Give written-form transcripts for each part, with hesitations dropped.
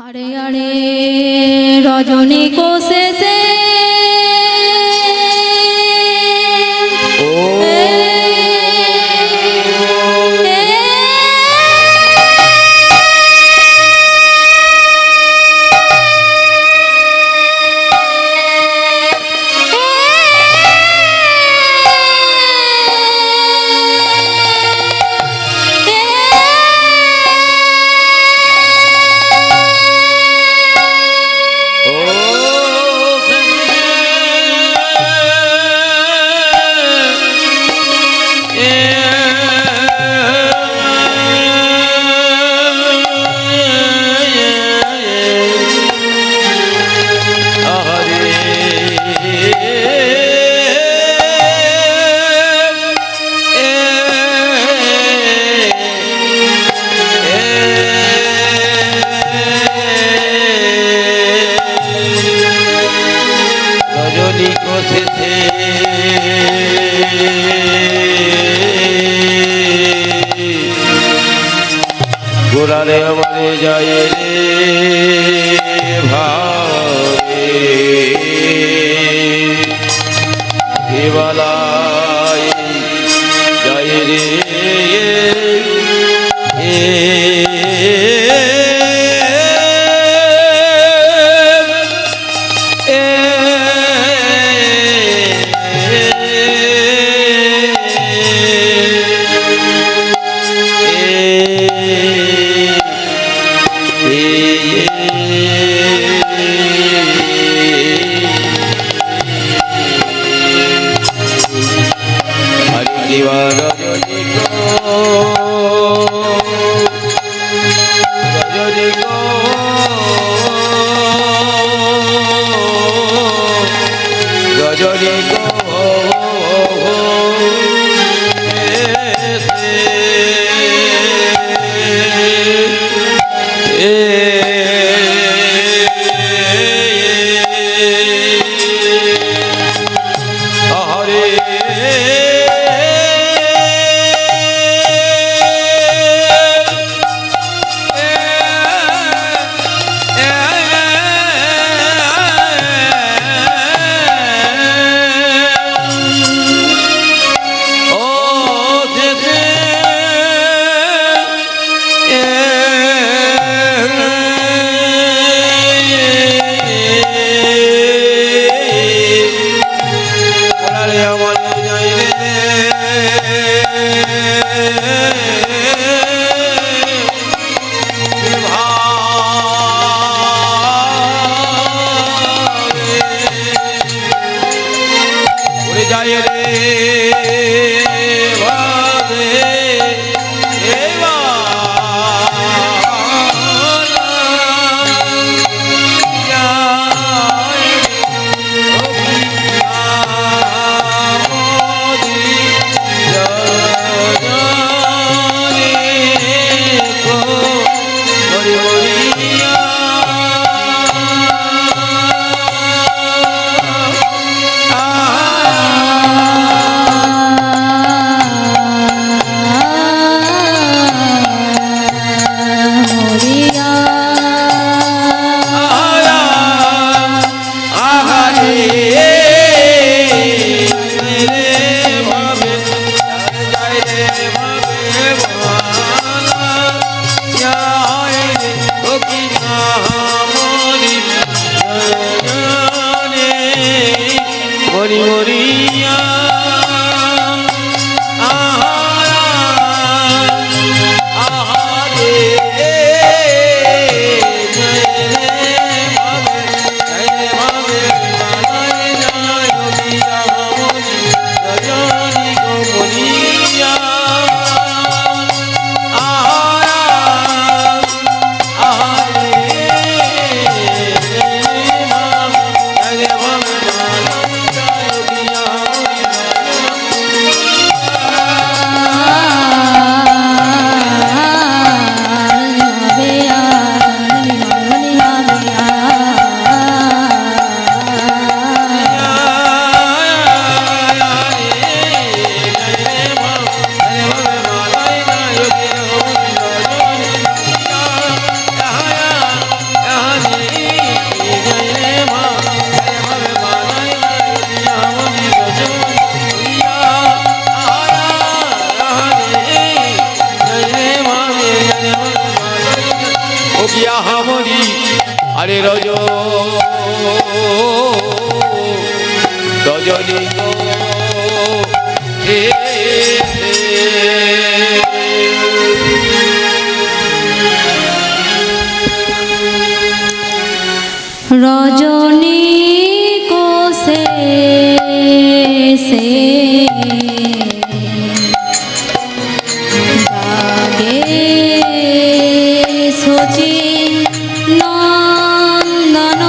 আরে আরে রজনী কোষে গোড়ালে আমারে যায় রে ভাবে দেবালায় যায় রে মহামণি আরে রজনী গো রজনী কোষে সে জাগে শচী নন্দন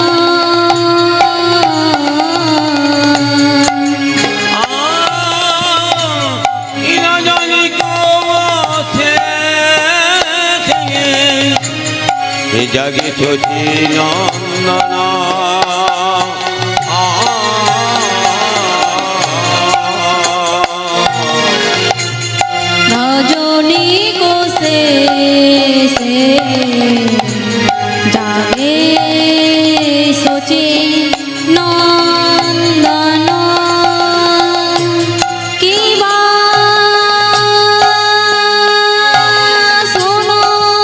জাগে শচী নন্দন রজনী কোষে সে জাগে শচী নন্দন কিবা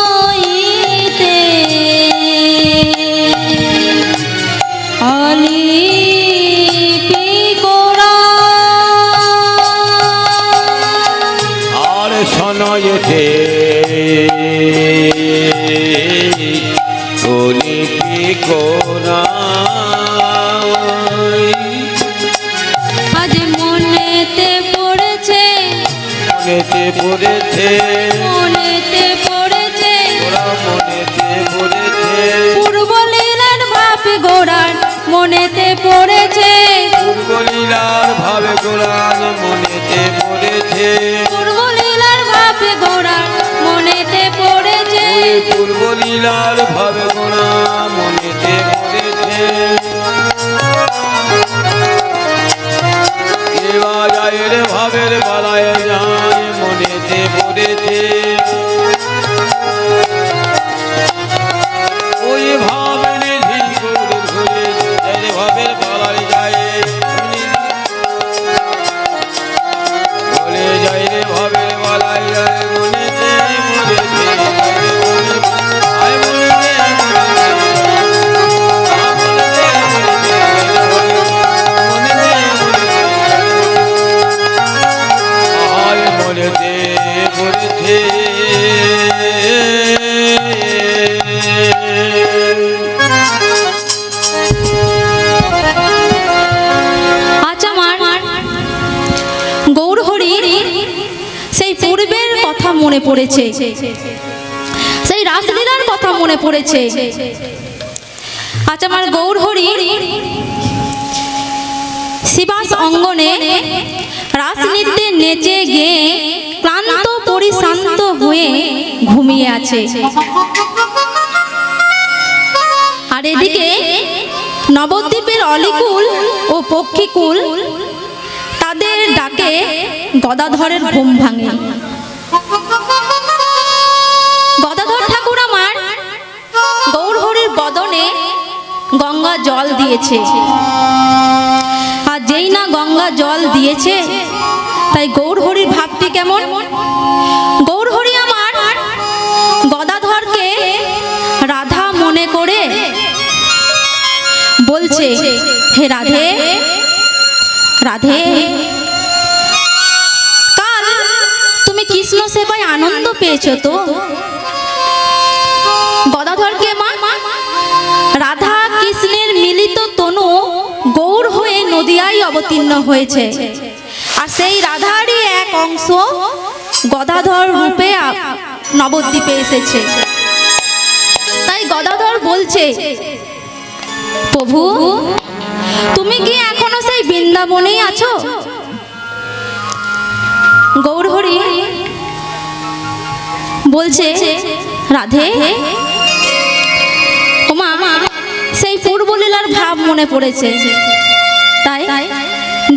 শুনইতে অলিপি কোরা আর শোনয়েতে লিপি কোনা আজ মনেতে পড়েছে মনেতে পড়েছে মনেতে পড়েছে ওরা মনেতে পড়েছে পূর্বলীলার ভাব গোড়ার মনেতে পড়েছে পূর্বলীলার ভাবে গোড়ান মনেতে পড়েছে পূর্বলীলার ভাব গোড়ার মনেতে পড়েছে পূর্বলীলার ভাবে গোড়া মনেতে পড়েছে এবার যায় ভাবের বালায় যায় মনেতে পড়েছে ওই ভাবে নিধি ঘুরে ঘুরে ভাবের বালায় যায় বলে যায় রে ভাবের বালায় যায় মনেতে পড়েছে আয় মনেতে আচ্ছা মার গৌরহরি সেই পূর্বের কথা মনে পড়েছে সেই রাসলীলার কথা মনে পড়েছে আচ্ছা আমার গৌরহরি শিবাস অঙ্গনে রাসনৃত্যে নেচে গিয়ে ক্লান্ত পরিশ্রান্ত হয়ে ঘুমিয়ে আছে আর এদিকে নবদ্বীপের অলিকুল ও পক্ষীকুল তাদের ডাকে গদাধরের ঘুম ভাঙে গদাধর ঠাকুর আমার গৌরহরির বদনে গঙ্গা জল দিয়েছে আর যেই না গঙ্গা জল দিয়েছে তাই গৌরহরির ভাবটি কেমন গৌরহরি আমার গদাধরকে রাধা মনে করে বলছে হে রাধে রাধে কাল তুমি কৃষ্ণ সেবায় আনন্দ পেয়েছো তো গদাধরকে মা রাধা কৃষ্ণের মিলিত তনু গৌর হয়ে নদিয়ায় অবতীর্ণ হয়েছে আর সেই রাধারই এক অংশ গদাধর রূপে নবদ্বীপে এসেছে তাই গদাধর বলছে প্রভু তুমি কি এখনো সেই বৃন্দাবনেই আছো গৌরহরি বলছে রাধে ওমা সেই পূর্বলীলার ভাব মনে পড়েছে তাই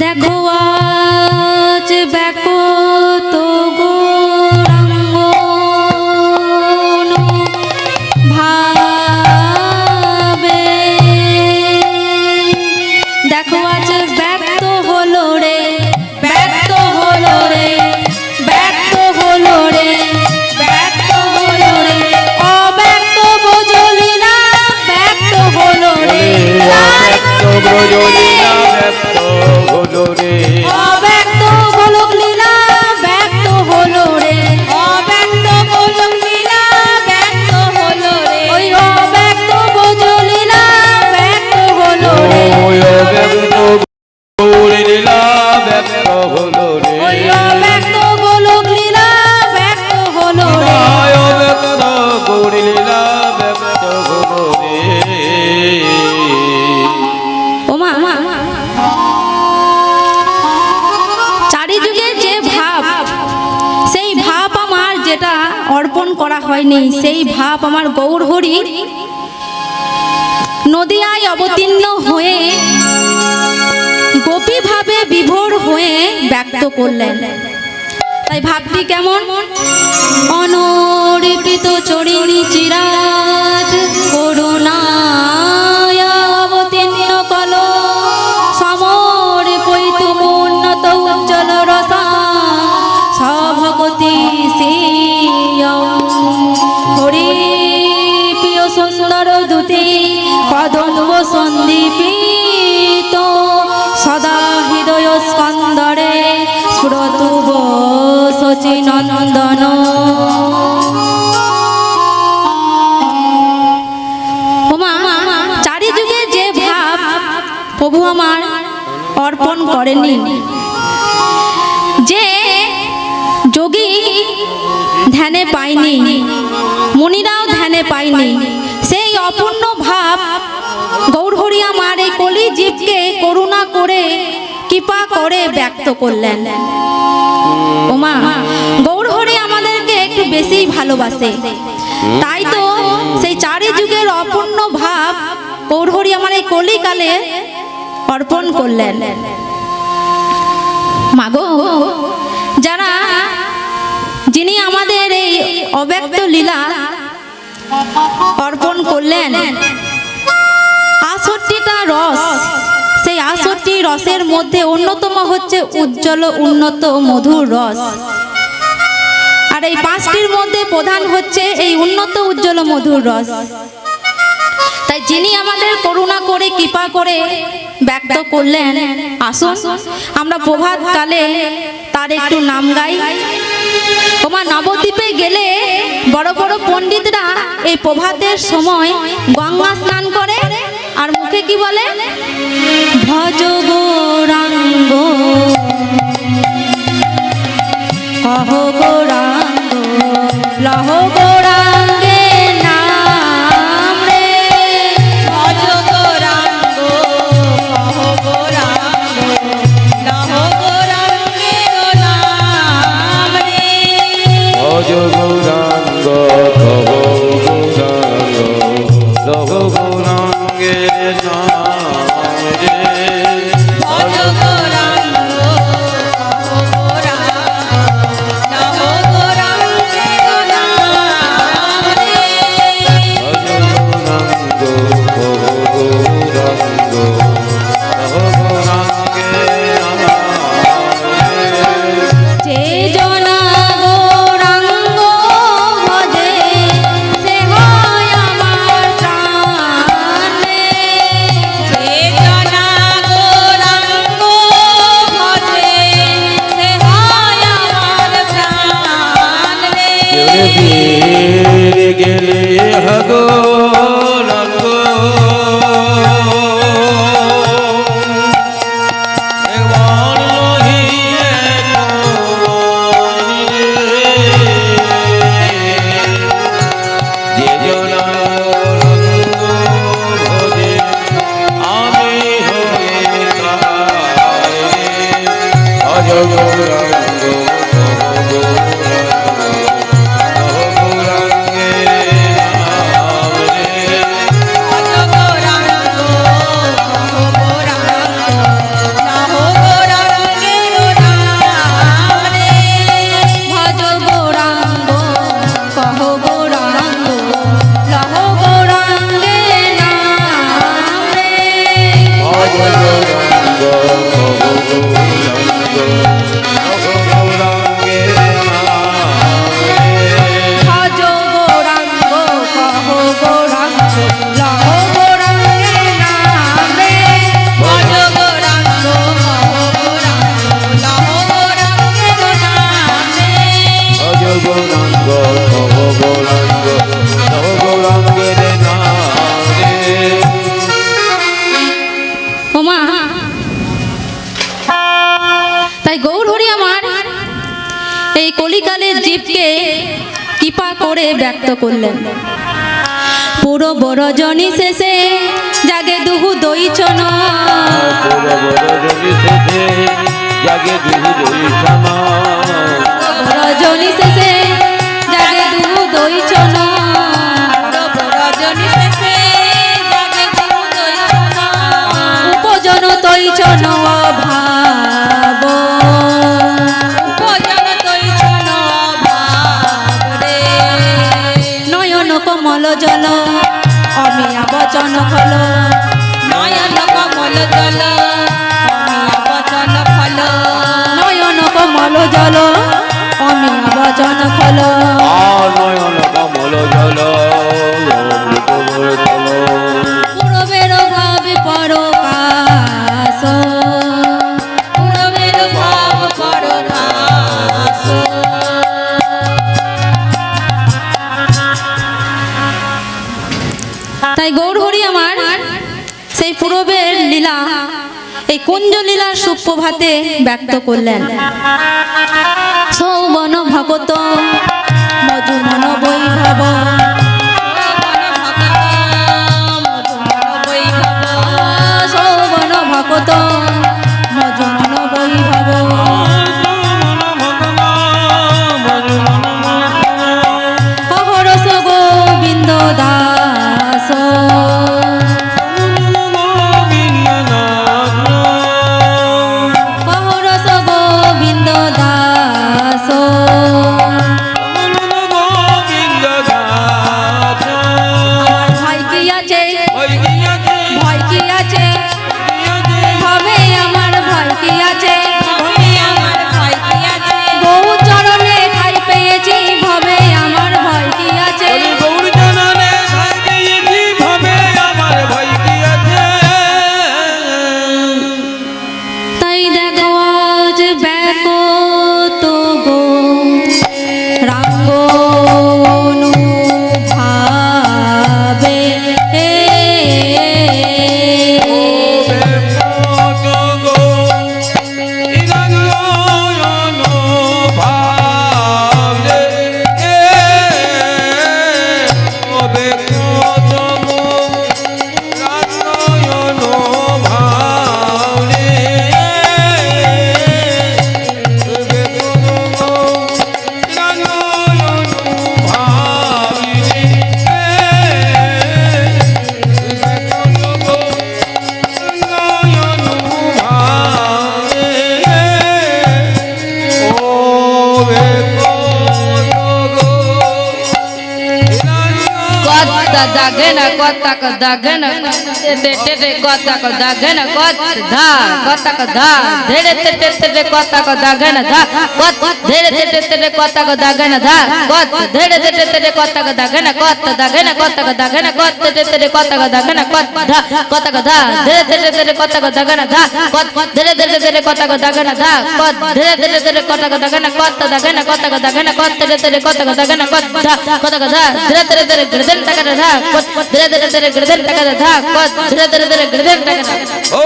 দেখো আজ ব্যাকত গৌরাঙ্গ ভাবে দেখো আজ ব্যক্ত হলো রে ব্যক্ত হলো রে ব্যক্ত হলো রে ব্যক্ত হলো রে অব্যক্ত বজলি ওমা চারিযুগে যে ভাব, সেই ভাব আমার যেটা অর্পণ করা হয়নি, সেই ভাব আমার গৌর হরি নদিয়ায় অবতীর্ণ হয়ে গোপী ভাবে বিভোর হয়ে ব্যক্ত করলেন। তাই ভাবটি কেমন? অনরিপিত চরিণী চিরাজ করুণায় অবতীর্ণ কল সমর্পিত উন্নত উজ্জ্বল রসা সভগতি হরি প্রিয় সুন্দর দূতি কদম্ব সন্দীপিত সদা হৃদয় স্কন্দরে স্ফুরতুব সচিনন্দন। চারিযুগে যে ভাব প্রভু আমার অর্পণ করেনি, যে যোগী ধ্যানে পায়নি, মুনিরাও ধ্যানে পায়নি, সেই অপূর্ণ ভাব গৌরহরি আমার এই কলি জীবকে করুণা করে কৃপা করে ব্যক্ত করলেন। ওমা গৌরহরি আমাদেরকে একটু বেশি ভালোবাসে, তাই তো সেই চারিযুগের অপূর্ণ ভাব গৌরহরি আমার এই কলিকালে অর্পণ করলেন। মাগো, যারা যিনি আমাদের এই অব্যক্ত লীলা অর্পণ করলেন, 68টা রস, সেই 68 রসের মধ্যে অন্যতম হচ্ছে উজ্জ্বল উন্নত মধুর রস। আর এই 5টির মধ্যে প্রধান হচ্ছে এই উন্নত উজ্জ্বল মধুর রস। তাই যিনি আমাদের করুণা করে কৃপা করে ব্যক্ত করলেন, আসুন আমরা প্রভাত কালে তার একটু নাম গাই। ওমা নবদ্বীপে গেলে বড় বড় পণ্ডিতরা এই প্রভাতের সময় গঙ্গা স্নান করে আর মুখে কি বলে? ভজ গৌরাঙ্গ কহ গৌরাঙ্গ লহ গৌরাঙ্গে নাম রে। ভজ গৌরাঙ্গ কহ গৌরাঙ্গ লহ গৌরাঙ্গে নাম রে। ভজ গৌরাঙ্গ কহ গৌরাঙ্গ লহ গৌরাঙ্গে নাম রে। ভজ গৌরাঙ্গ কহ গৌরাঙ্গ লহ গৌরাঙ্গে নাম রে। ভজ গৌরাঙ্গ কহ গৌরাঙ্গ লহ গৌরাঙ্গে নাম রে। যে জনা গৌরাঙ্গ ভজে সে হয় আমার প্রাণ রে। যে জনা গৌরাঙ্গ ভজে সে হয় আমার প্রাণ রে। বীর গেলে হগো রঙ্গ একবার লহিয়ে তোমারি রে। যে জনা রঙ্গ ভজে আমি হয়ে তাহারে। ভজ গৌরাঙ্গ ভজ গৌরাঙ্গ কহ গৌরাঙ্গ লহ গৌরাঙ্গে নাম রে। ভজ গৌরাঙ্গ কহ গৌরাঙ্গ লহ গৌরাঙ্গে নাম রে। ভজ গৌরাঙ্গ কহ গৌরাঙ্গ লহ গৌরাঙ্গে নাম রে। ভজ গৌরাঙ্গ কহ গৌরাঙ্গ লহ গৌরাঙ্গে নাম রে। ভজ গৌরাঙ্গ কহ গৌরাঙ্গ লহ গৌরাঙ্গে নাম রে। ওমা তাই গৌরহরি আমার এই কলিকালের জীবকে কৃপা করে ব্যক্ত করলেন। পুরো রজনী শেষে জাগে দুহু দইচন জাগে দুহু দইচন রজনী শেষে জাগে দুহু দইচন রজনী শেষে জাগে দুহু দইচন উপজন দইচন ভাব উপজন দইচন ভাব রে নয়ন কমল জল অমিয়া বচন ফল নয়ন কমল জল অমিয়া বচন ফল নয়ন কমল জল অমিয়া বচন ফল নয়ন কমল জল পূরবের ভাবে পরকাশ পূরবের ভাব পরকাশ তাই গৌর হরি আমার সেই পূরবের লীলা এই কুঞ্জ লীলার সুপ্রভাতে ব্যক্ত করলেন। সৌবন ভগত মধুমন বৈভব সৌবন ভগত মধুমন বৈভব অহরস গোবিন্দ দাস অহরস গোবিন্দ দাস আমার ভাই কি আছে ভয় কি আছে হবে আমার ভয় কি আছে বহু চরণে ঠাই পেয়েছি ভবে আমার ভয় কি আছে তাই দেখো আজ ব্যাকত গো রাঙ্গ অনুভাবে দাগেনা কথা দাগেনা তে কথা দাগেনা ধা কথা ধা ধেড়ে তে কথা দাগেনা ধা ধেড়ে তে কথা দাগেনা ধা ধেড়ে তে কথা দাগেনা দাগেনা কথা দাগেনা তে কথা দাগেনা ধা কথা ধা ধেড়ে তে কথা দাগেনা ধা ধেড়ে তে কথা দাগেনা ধা ধেড়ে তে কথা দাগেনা দাগেনা কথা দাগেনা তে কথা দাগেনা ধা কথা ধা ধেড়ে তে গর্দন টাকা ধা ধীরে ধীরে ধীরে গর্দন টাকা ধা ধীরে ধীরে ধীরে গর্দন টাকা ধা ও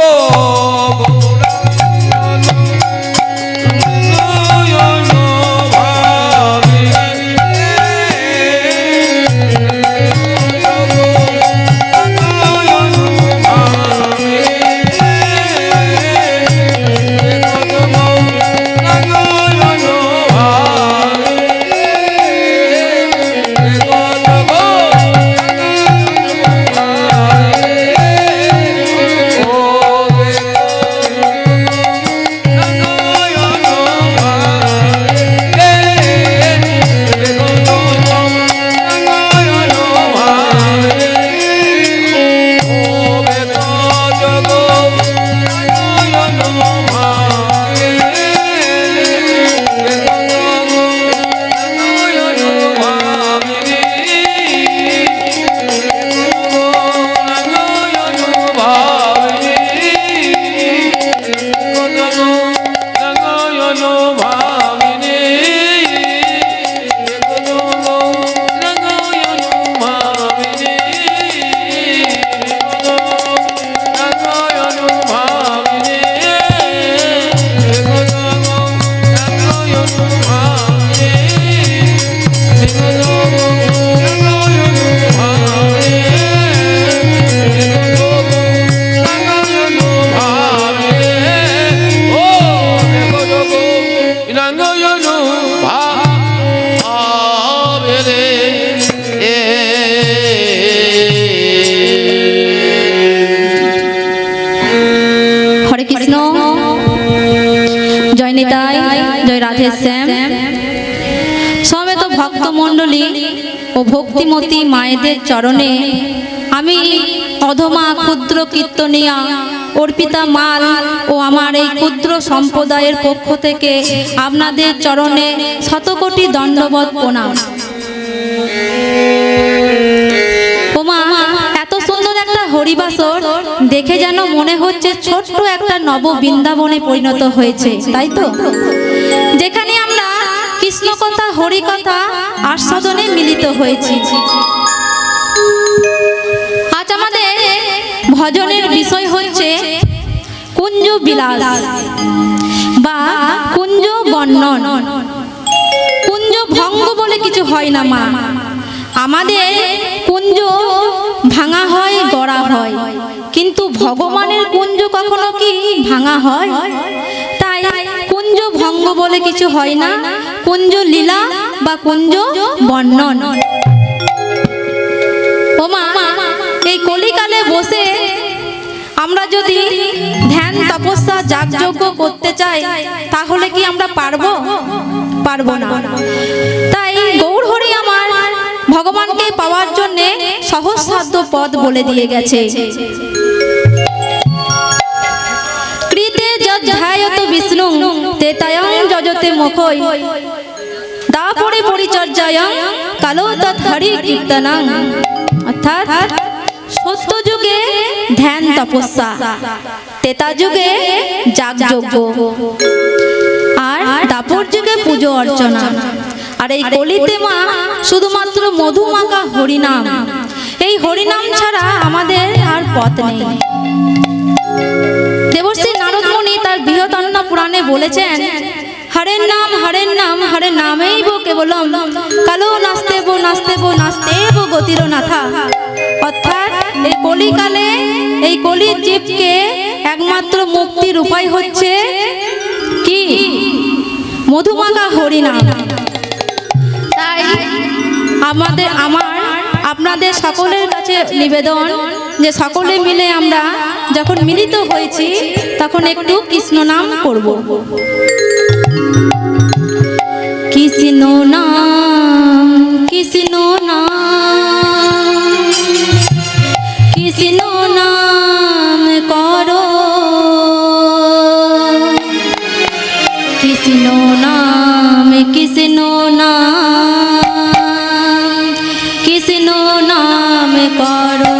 রাধে শ্যাম। সমবেত ভক্তমণ্ডলী ও ভক্তিমতী মায়েদের চরণে আমি অধমা ক্ষুদ্র কীর্তনিয়া অর্পিতা মাল ও আমার এই ক্ষুদ্র সম্প্রদায়ের পক্ষ থেকে আপনাদের চরণে শতকোটি দণ্ডবত প্রণাম। ওমা, এত সুন্দর একটা হরিবাসর দেখে যেন মনে হচ্ছে ছোট্ট একটা নব বৃন্দাবনে পরিণত হয়েছে, তাই তো? যেখানে আমরা কৃষ্ণ কথা হরি কথা আস্বাদনে মিলিত হয়েছি। আজ আমাদের ভজনের বিষয় হচ্ছে কুঞ্জ বিলাস বা কুঞ্জ বর্ণন। কুঞ্জ ভঙ্গ বলে কিছু হয় না মা, আমাদের কুঞ্জ ভাঙা হয় গড়া হয়, কিন্তু ভগবানের কুঞ্জ কখনো কি ভাঙা হয়? তাই কুঞ্জ ভঙ্গ বলে কিছু হয় না, কুঞ্জ লীলা বা কুঞ্জ বর্ণন। ও মা, এই কলিকালে বসে আমরা যদি ধ্যান তপস্যা যাগযজ্ঞ করতে চাই তাহলে কি আমরা পারবো? পারবো না। তাই গৌর হরি আমার ভগবানকে পাওয়ার জন্য সহজসাধ্য পথ বলে দিয়ে গেছে। কৃতে যজ্ঞায়ত বিষ্ণু তেতায়ং যজতে মুখৈ দাপরে পরিচর্যায়ং কালো তৎ হরি কীর্তনং। অর্থাৎ সত্য যুগে ধ্যান তপস্যা, তেতা যুগে যাগযজ্ঞ, আর দাপর যুগে পুজো অর্চনা, আর এই কলিতে মা শুধুমাত্র মধুমাখা হরিনাম। এই হরিনাম ছাড়া আমাদের আর পথ নেই। দেবশ্রী নারদ মুনি তার বৃহদারণ্য পুরাণে বলেছেন, হরের নাম হরের নাম হরে নামেই বো কেবলম কালো নাস্তেব নাস্তেব নাস্তেব গতির নাথা। অর্থাৎ এই কলিকালে এই কলির জীবকে একমাত্র মুক্তির উপায় হচ্ছে কি? মধুমাখা হরিনাম। তাই আপনাদের সকলের কাছে নিবেদন যে সকলে মিলে আমরা যখন মিলিত হয়েছি তখন একটু কৃষ্ণ নাম করব। কৃষ্ণ নাম কৃষ্ণ নাম কৃষ্ণ নাম করো, কৃষ্ণ নাম কৃষ্ণ নাম কৃষ্ণ নাম করো।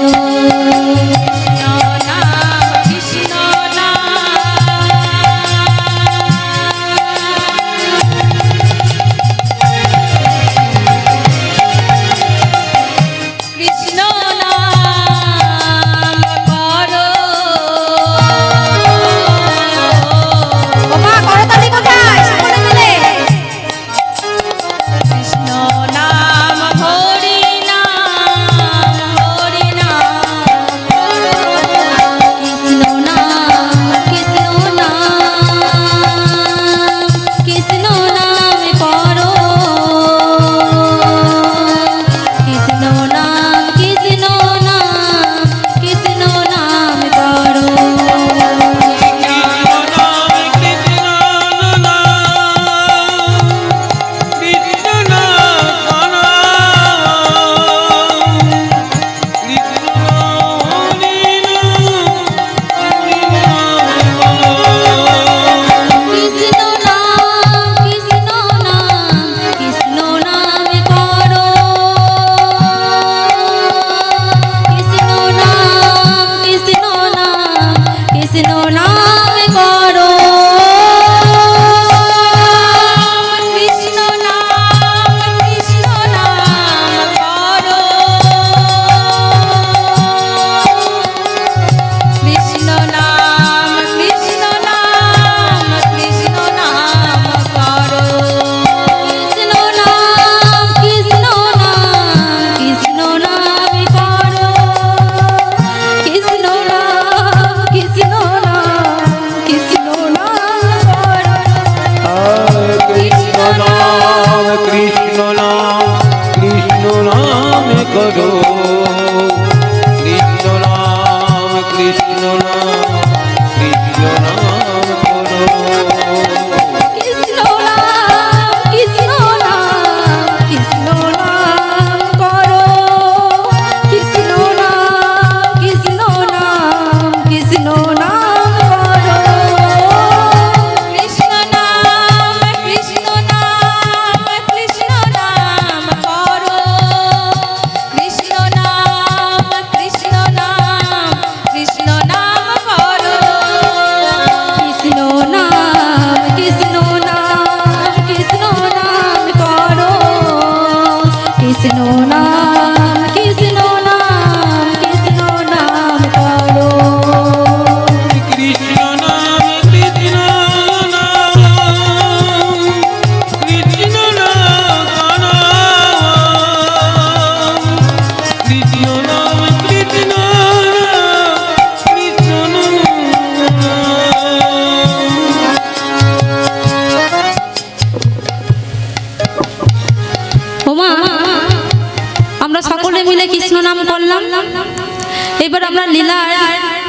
এবার আমরা লীলার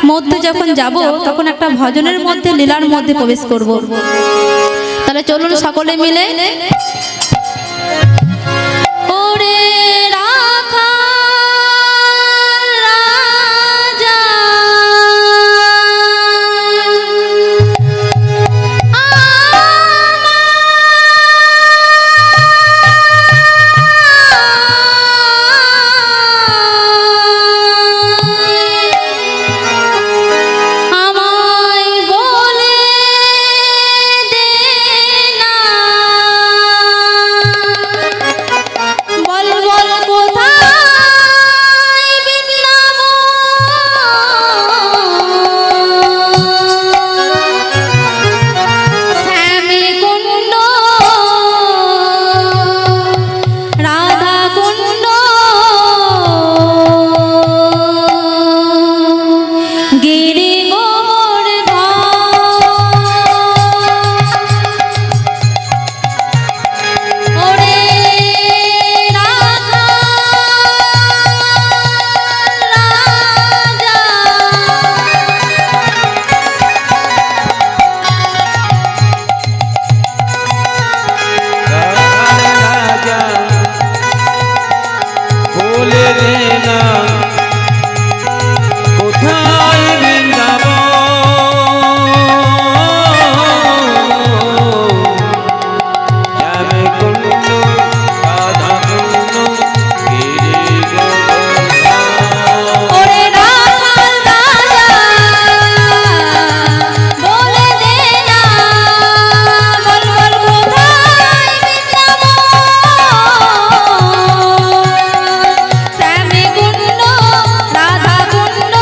মধ্যে যখন যাব তখন একটা ভজনের মধ্যে লীলার মধ্যে প্রবেশ করব। তাহলে চলুন সকলে মিলে। ওরে রাখাল রাজা আমায় বলে দে না, বল বল কোথায় বৃন্দাবন, শ্যামে কুণ্ড রাধা কুণ্ড গিরি গোবর্ধন। ওরে রাখাল রাজা রাজা বলে দে না কোথায় বৃন্দাবন, শ্যামে কুণ্ড রাধা কুণ্ড গিরি গোবর্ধন। ওরে রাখাল রাজা বলে দে না, বল বল কোথায় বৃন্দাবন, শ্যামে কুণ্ড রাধা কুণ্ড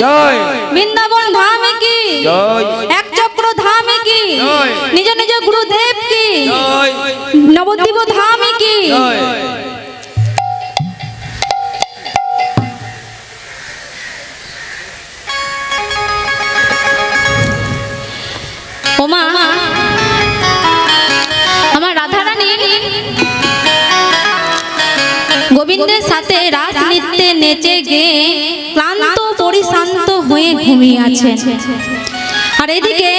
জয় বৃন্দাবন ধামে কি জয় এক চক্র ধামে কি জয় নিজ নিজ গুরুদেব কি জয় নবদ্বীপ ধামে কি জয় ওমা আমার রাধারানী গোবিন্দের সাথে রাস নৃত্যে নেচে গিয়ে ক্লান্ত পরিশান্ত হয়ে ঘুমিয়ে আছেন। আর এদিকে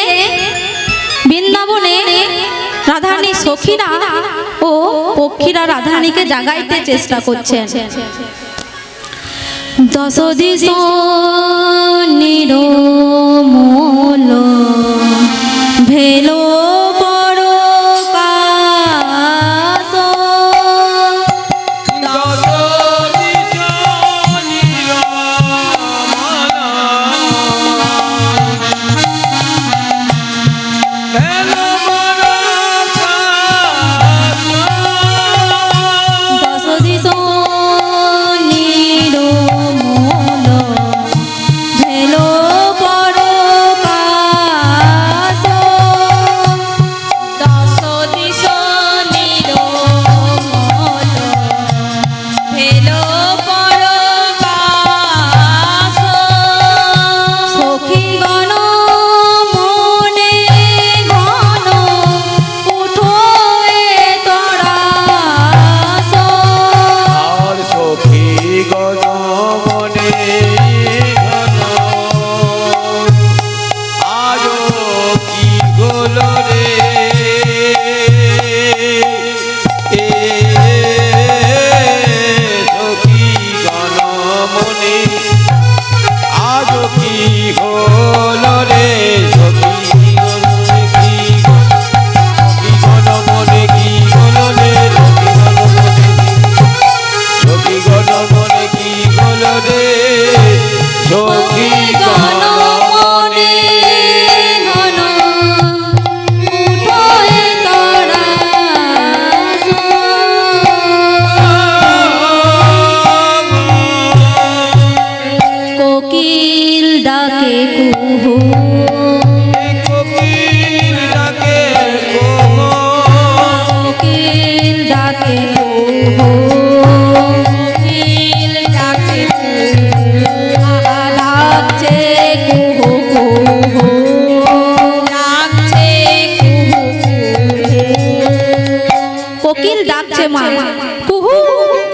বৃন্দাবনে রাধারানী সখীরা ও পক্ষীরা রাধারানীকে জাগাইতে চেষ্টা করছেন। দশ দিশ নিরমল ভেলো পরকাশ দশ দিশ নিরমল ভেলো পরকাশ দশ দিশ নিরমল ভেলো পরকাশ সখীগণ মনে ঘন উঠো এ তরাস আর সখী গণ মনে ঘন আজো কি হলো রে এ সখী গণ মনে আজো কি হলো রে সখী গণ মনে কি হলো রে সখী গণ মনে কি হলো রে সখী গণ মনে ঘন উঠো এ তরাস কোকিল ডাকে কুহু কোকিল ডাকে কোমল কোকিল ডাকে কুহু কোকিল ডাকে কুহু আহা ডাকছে কুহু কুহু ডাকছে কুহু কুহু কোকিল ডাকছে মা কুহু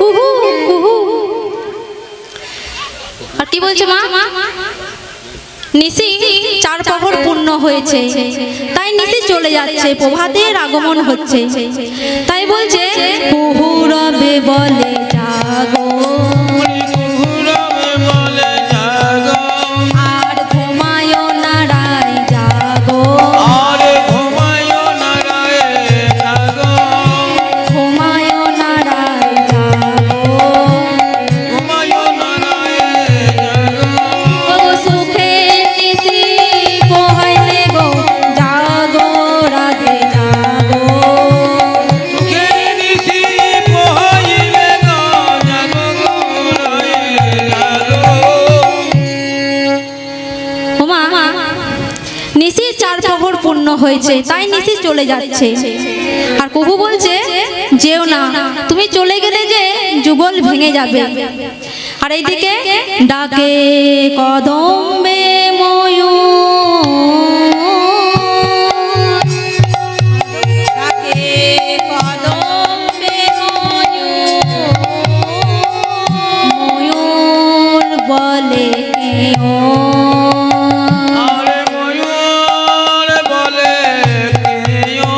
কুহু কুহু আর কি বলছে মা নিশি চার প্রহর পূর্ণ হয়েছে তাই নিশি চলে যাচ্ছে প্রভাতের আগমন হচ্ছে তাই বলছে কুহু রবে বলে জাগো কুহুরবে বলে জাগো আর ঘুমায় না রায় জাগো আরে ঘুমায় না রে জাগো ঘুমায় না রায় জাগো ঘুমায় না রে জাগো ও সুখে নিশি পোহাইলে গো জাগো রাধে জাগো কে নিশি পোহাইলে গো জাগো রে জাগো ওমা নিশি চার প্রহর পূর্ণ হয়েছে তাই নিশি চলে যাচ্ছে আর কুহু বলছে যেও না তুমি চলে গেলে যে যুগল ভেঙে যাবে আর এইদিকে ডাকে কদম্বে ময়ূর ডাকে কদম্বে ময়ূর বলে কেও আরে ময়ূর বলে কেও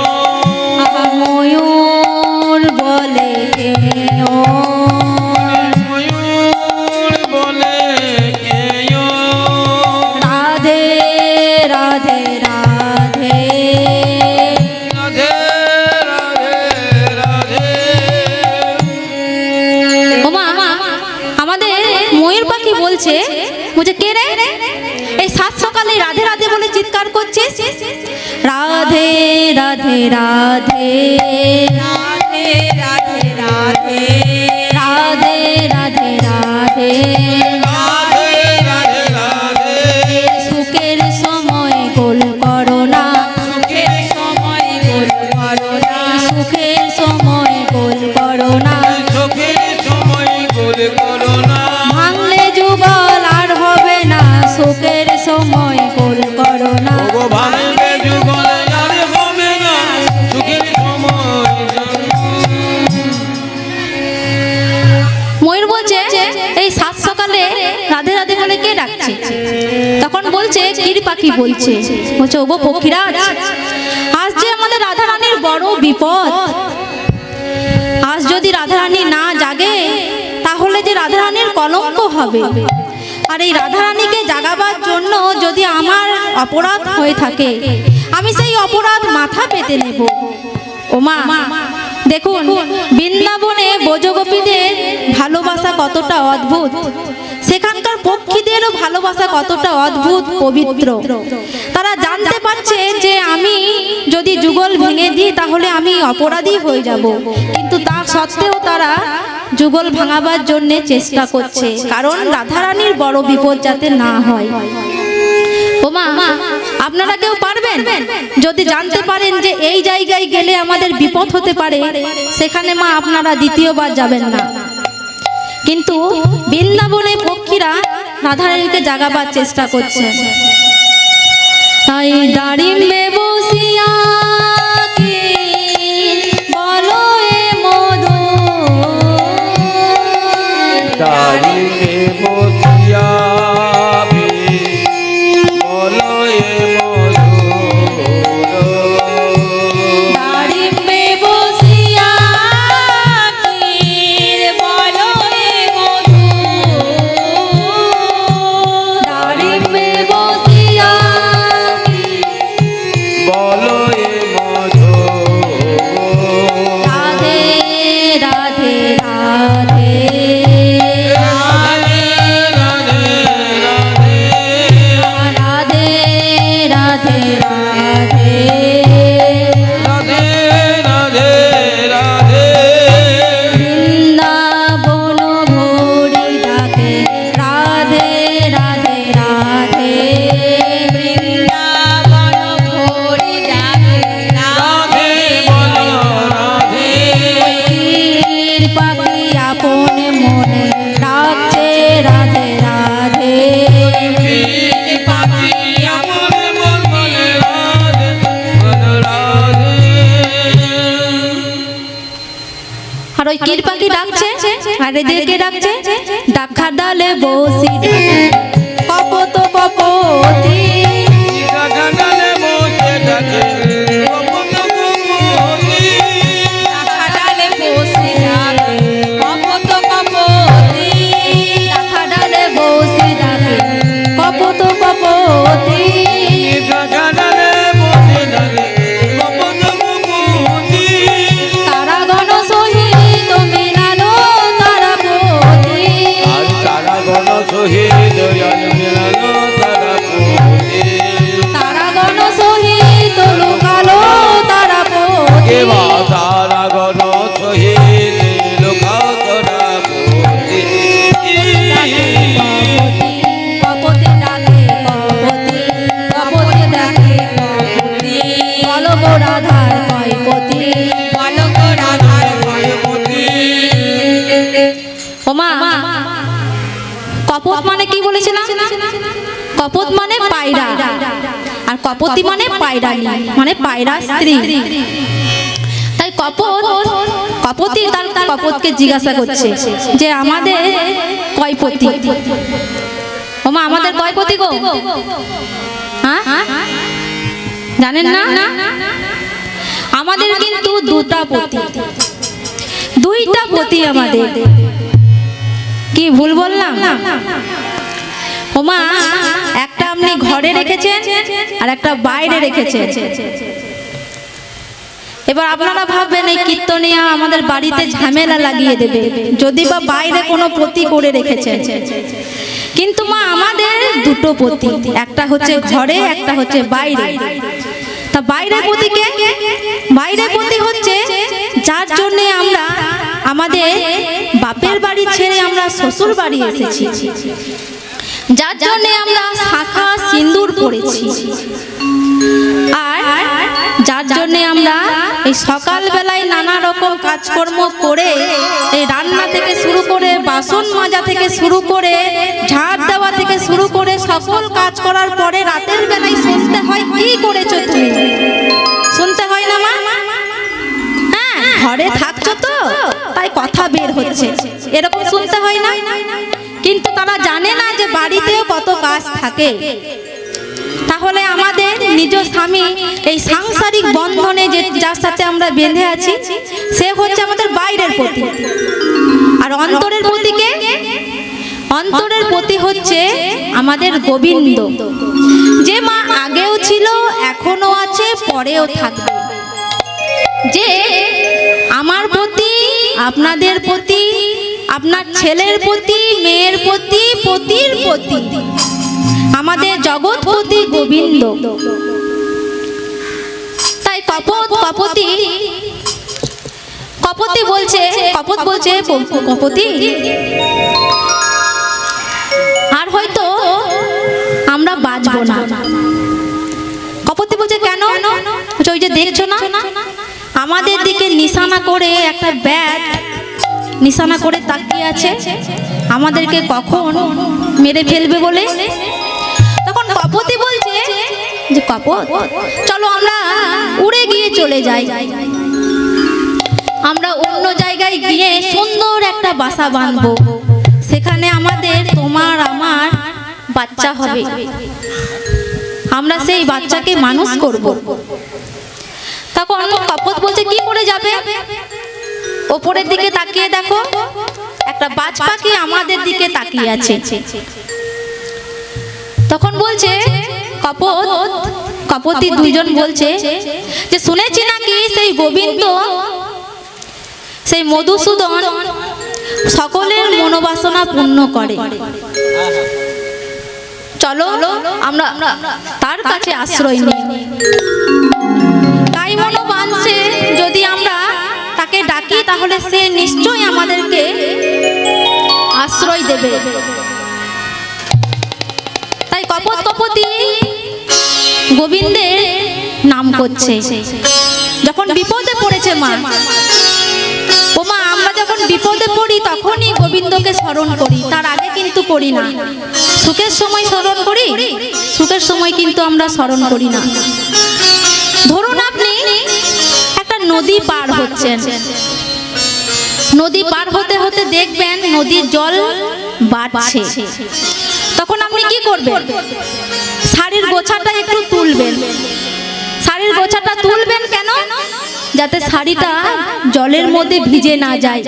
ময়ূর বলে কেও ময়ূর বলে কেও রাধে রাধে রাধে রাধে রাধে রাধে ওমা আমাদের ময়ূর পাখি বলছে কে রে এই সাত সকালে রাধে রাধে বলে চিৎকার করছিস রাধে রাধে রাধে রাধে রাধে রাধে রাধে রাধে রাধে রাধে রাধে রাধে হচ্ছে কিরপাখি বলছে ওগো পক্ষীরাজ, আজ যে আমাদের রাধারানীর বড় বিপদ। আজ যদি রাধারানী না জাগে তাহলে যে রাধারানীর কলঙ্ক হবে। আর এই রাধারানীকে জাগাবার জন্য যদি আমার অপরাধ হয়ে থাকে, আমি সেই অপরাধ মাথা পেতে নেব। ওমা দেখুন, বৃন্দাবনে ব্রজগোপীদের ভালোবাসা কতটা অদ্ভুত, সেখানকার পক্ষীদেরও ভালোবাসা কতটা অদ্ভুত পবিত্র। তারা জানতে পারছে যে আমি যদি যুগল ভেঙে দিই তাহলে আমি অপরাধী হয়ে যাব, কিন্তু তা সত্ত্বেও তারা যুগল ভাঙাবার জন্য চেষ্টা করছে, কারণ রাধারানীর বড় বিপদ যাতে না হয়। ওমা আপনারা কেউ পারবেন? যদি জানতে পারেন যে এই জায়গায় গেলে আমাদের বিপদ হতে পারে, সেখানে মা আপনারা দ্বিতীয়বার যাবেন না। কিন্তু বৃন্দাবনে পক্ষীরা রাধারানীকে জাগাবার চেষ্টা করছে। তাই দাঁড়িয়ে বসিয়া কি বলো এ মধু, দাঁড়িয়ে বসিয়া বলো এ মধুর, দাঁড়িয়ে বসিয়া কি বলো এ মধু, দাঁড়িয়ে বসিয়া বলো এ মধুর। রাধে রাধে রাধে রাধে রাধে রাধে রাধে রাধে রাধে রাধে রাধে বৃন্দাবন ভরি ডাকে রাধে রাধে রাধে, বৃন্দাবন ভরি ডাকে রাধে বলো রাধে, ক্ষীর পাখি আপন মনে ডাকছে রাধে রাধে, পাখি আমার মন বলে রাধে বলো রাধে। আর ওই কির পাখি ডাকছে আর এদেরকে ডাকছে ডাকা ডালে বসি কপত কপতি, গাগালে বসে ডাকে কপত কপতি, ডাকা ডালে বসি ডাকে কপত কপতি, ডাকা ডালে বসি ডাকে কপত কপতি, গাগালে বসে ডাকে কপত কপতি, তারা গণ সহিত মিলালো তারাপতি, আর তারা গণ সহিত দয়াল মিলালো তারাপতি, তারা গণ সহিত লোকালো তারাপতি, কেবা তারা গণ সহিত লোকাও তারাপতি। কপতি ডাকে কপতি, কপতি ডাকে কপতি, বলো গো রাধার কয়পতি, বলো গো রাধার ওমা কপত মানে কি বলেছিলাম? কপত মানে পায়রা, আর কপতি মানে পায়রানি, মানে পায়রা স্ত্রী। তাই কপতি তার কপতকে জিজ্ঞাসা করছে যে আমাদের কয়পতি? ওমা আমাদের কয়পতি গো? হ্যাঁ জানেন না? আমাদের কিন্তু দুটা পতি, দুইটা পতি আমাদের। কি ভুল বললাম? ওমা একটা আপনি ঘরে রেখেছেন আর একটা বাইরে রেখেছেন। এবার আপনারা ভাববেন এই কীর্তনিয়া আমাদের বাড়িতে ঝামেলা লাগিয়ে দেবে যদি বা বাইরে কোনো পতি করে রেখেছেন, কিন্তু মা আমাদের দুটো পতি, একটা হচ্ছে ঘরে, একটা হচ্ছে বাইরে। তা বাইরে পতিকে, বাইরে পতি হচ্ছে যার জন্য আমরা আমাদের বাপের বাড়ি ছেড়ে আমরা শ্বশুর বাড়ি এসেছি, যার জন্য আমরা শাখা সিন্দুর পরেছি, আর যার জন্য আমরা এই সকাল বেলায় নানা রকম কাজকর্ম করে এই রান্না থেকে শুরু করে বাসন মাজা থেকে শুরু করে ঝাড় দেওয়া থেকে শুরু করে সকল কাজ করার পরে রাতের বেলায় শুনতে হয় কি করেছো তুমি, শুনতে হয় না মা? হ্যাঁ ঘরে থাকছো তো তাই কথা বের হচ্ছে, এরকম শুনতে হয় না? কিন্তু তারা জানে না যে বাড়িতেও কত কাজ থাকে। তাহলে আমাদের নিজ স্বামী এই সাংসারিক বন্ধনে যে যার সাথে আমরা বেঁধে আছি সে হচ্ছে আমাদের বাইরের পতি, আর অন্তরের পতিকে, অন্তরের পতি হচ্ছে আমাদের গোবিন্দ, যে মা আগেও ছিল, এখনো আছে, পরেও থাকবে। যে আমার প্রতি, আপনাদের প্রতি, আপনার ছেলের প্রতি, মেয়ের প্রতি, পতির প্রতি, আমাদের জগৎপতি গোবিন্দ। তাই কপতি বলছে, কপতি আর হয়তো আমরা বাঁচবো না। কপতি বলছে কেন? ওই যে দেখছো না, আমাদের দিকে নিশানা করে একটা ব্যাট নিশানা করে তাকিয়ে আছে, আমাদেরকে কখন মেরে ফেলবে বলে। তখন কপতি বলছে যে কপত, চলো আমরা উড়ে গিয়ে চলে যাই, আমরা অন্য জায়গায় গিয়ে সুন্দর একটা বাসা বাঁধবো, সেখানে আমাদের তোমার আমার বাচ্চা হবে, আমরা সেই বাচ্চাকে মানুষ করব। তখন কপত বলছে কি করে যাবে? ওপরের দিকে তাকিয়ে দেখো, একটা বাজ পাখি আমাদের দিকে তাকিয়ে আছে। তখন বলছে কপতি দুইজন বলছে যে শুনেছি নাকি সেই গোবিন্দ, সেই মধুসূদন সকলের মনোবাসনা পূর্ণ করে, চলো আমরা তার কাছে আশ্রয় নিই। তাই মনো বাঁধছে যদি আমরা তাকে ডাকি তাহলে সে নিশ্চয়ই আমাদেরকে আশ্রয় দেবে। তাই কপতি গোবিন্দের নাম করছে। যখন বিপদে পড়েছে মা, ও মা আমরা যখন বিপদে পড়ি তখনই গোবিন্দকে স্মরণ করি, তার আগে কিন্তু করি না। সুখের সময় স্মরণ করি, সুখের সময় কিন্তু আমরা স্মরণ করি না। ধরুন আপনি একটা নদী পার হচ্ছেন, নদী পার হতে হতে দেখবেন নদীর জল বাড়ছে, তখন আপনি কি করবেন? শাড়ির গোছাটা একটু তুলবেন। শাড়ির গোছাটা তুলবেন কেন? যাতে শাড়িটা জলের মধ্যে ভিজে না যায়।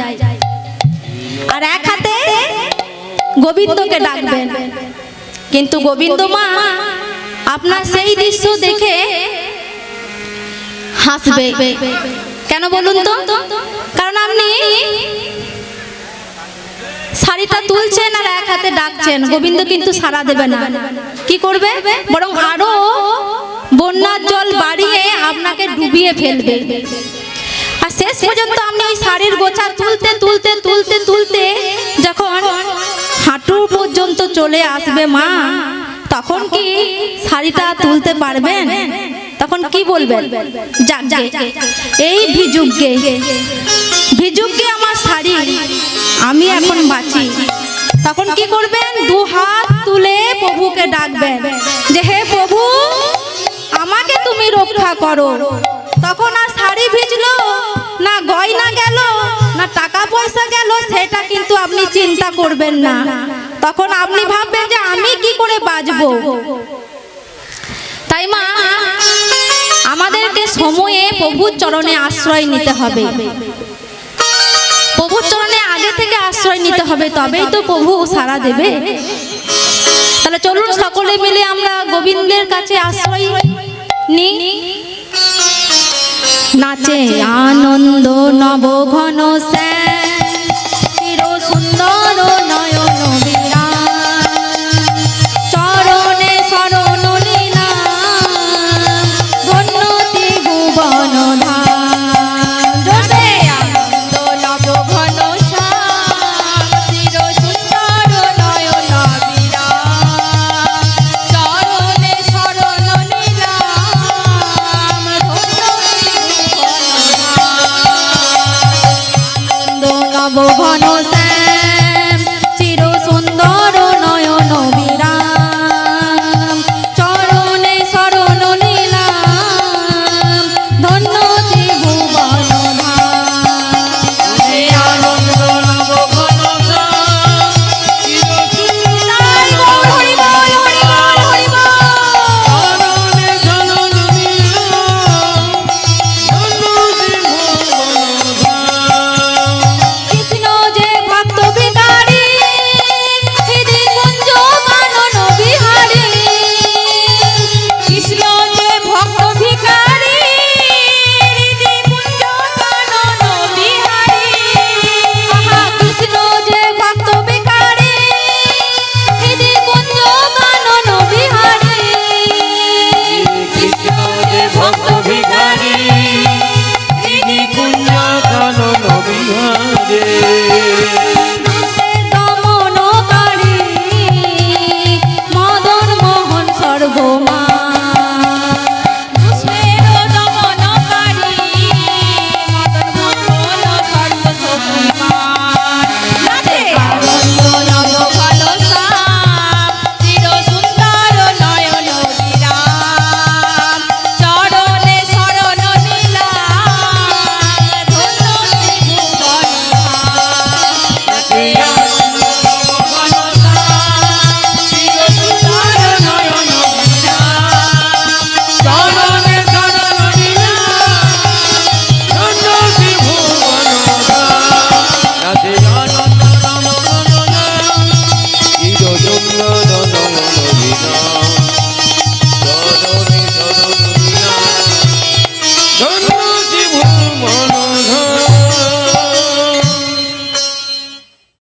আর এক হাতে গোবিন্দকে ডাকবেন। কিন্তু গোবিন্দ মা আপনার সেই দৃশ্য দেখে হাসবে। কেন বলুন তো? কারণ আপনি শাড়িটা তুলছেন আর এক হাতে ডাকছেন, গোবিন্দ কিন্তু সাড়া দেবে না। কি করবে? বরং আরো বন্যার জল বাড়িয়ে আপনাকে ডুবিয়ে ফেলবে। আর শেষ পর্যন্ত আপনি ওই শাড়ির গোছা তুলতে তুলতে তুলতে তুলতে যখন হাঁটু পর্যন্ত চলে আসবে মা, তখন কি শাড়িটা তুলতে পারবেন? তখন কি বলবেন? যাক এই ভিজুগে আমার শাড়ি, আমি এখন বাঁচি। তখন কি করবেন? দু হাত তুলে প্রভুকে ডাকবেন যে হে প্রভু আমাকে তুমি রক্ষা করো। তখন আর শাড়ি ভিজলো না, গয়না গেল না, টাকা পয়সা গেল, সেটা কিন্তু আপনি চিন্তা করবেন না। তখন আপনি ভাববেন যে আমি কি করে বাঁচবো। তাই মা আমাদেরকে সময়ে প্রভুর চরণে আশ্রয় নিতে হবে। প্রভুর চরণে আগে থেকে আশ্রয় নিতে হবে, তবেই তো প্রভু সাড়া দেবে। তাহলে চলুন সকলে মিলে আমরা গোবিন্দের কাছে আশ্রয় নিই। নাচে আনন্দ নব ঘন শ্যাম, চির সুন্দর নয়ন বিরাম, চরণে শরণ নিলাম, ধন্য ত্রিভুবন ধাম। জোরে আনন্দ নব ঘন শ্যাম, চির সুন্দর নয়ন বিরাম, চরণে শরণ নিলাম, ধন্য ত্রিভুবন ধাম। আনন্দ নব ঘন শ্যাম, সুন্দরী